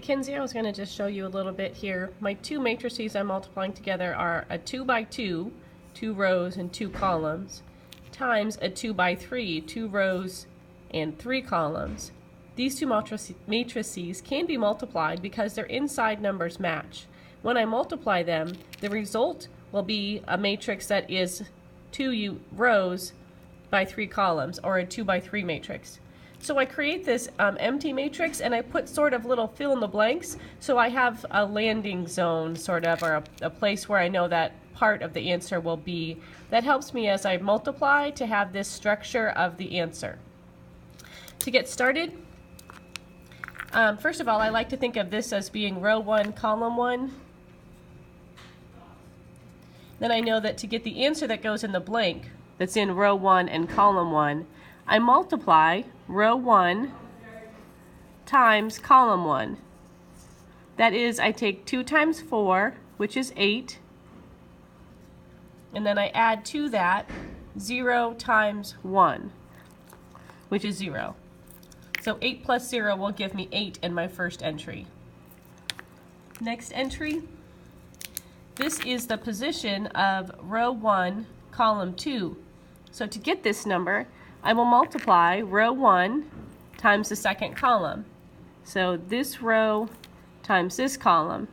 Kinzee, I was going to just show you a little bit here. My two matrices I'm multiplying together are a 2 by 2, 2 rows and 2 columns, times a 2 by 3, 2 rows and 3 columns. These two matrices can be multiplied because their inside numbers match. When I multiply them, the result will be a matrix that is 2 rows by 3 columns, or a 2 by 3 matrix. So I create this empty matrix and I put sort of little fill in the blanks, so I have a landing zone sort of, or a place where I know that part of the answer will be. That helps me as I multiply to have this structure of the answer. To get started, first of all, I like to think of this as being row 1, column 1. Then I know that to get the answer that goes in the blank that's in row 1 and column 1, I multiply row 1 times column 1. That is, I take 2 times 4, which is 8, and then I add to that 0 times 1, which is 0. So 8 plus 0 will give me 8 in my first entry. Next entry, this is the position of row 1, column 2. So to get this number, I will multiply row 1 times the second column. So this row times this column.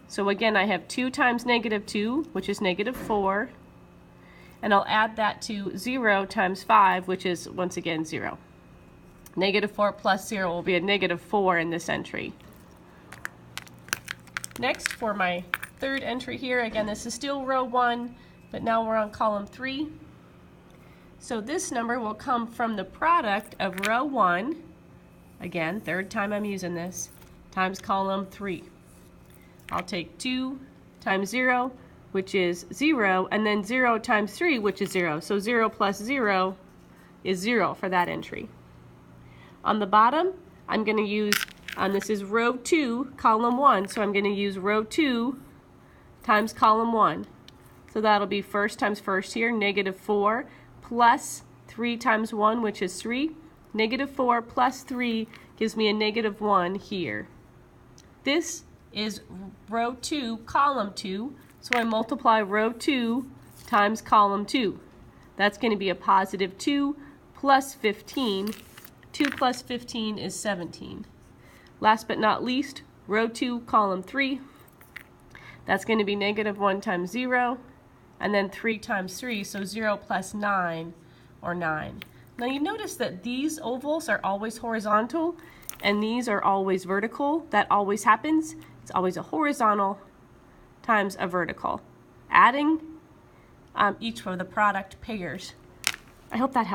So again, I have 2 times -2, which is -4. And I'll add that to 0 times 5, which is once again 0. -4 plus 0 will be a -4 in this entry. Next, for my third entry here, again, this is still row 1, but now we're on column 3. So this number will come from the product of row 1, again, third time I'm using this, times column 3. I'll take 2 times 0, which is 0, and then 0 times 3, which is 0. So 0 plus 0 is 0 for that entry. On the bottom, I'm going to use, this is row 2, column 1, so I'm going to use row 2 times column 1. So that'll be first times first here, -4, plus 3 times 1, which is 3. -4 plus 3 gives me a -1 here. This is row 2, column 2, so I multiply row 2 times column 2. That's going to be a positive 2 plus 15. 2 plus 15 is 17. Last but not least, row 2, column 3. That's going to be -1 times 0, and then 3 times 3, so 0 plus 9, or 9. Now you notice that these ovals are always horizontal, and these are always vertical. That always happens. It's always a horizontal times a vertical. Adding each of the product pairs. I hope that helps.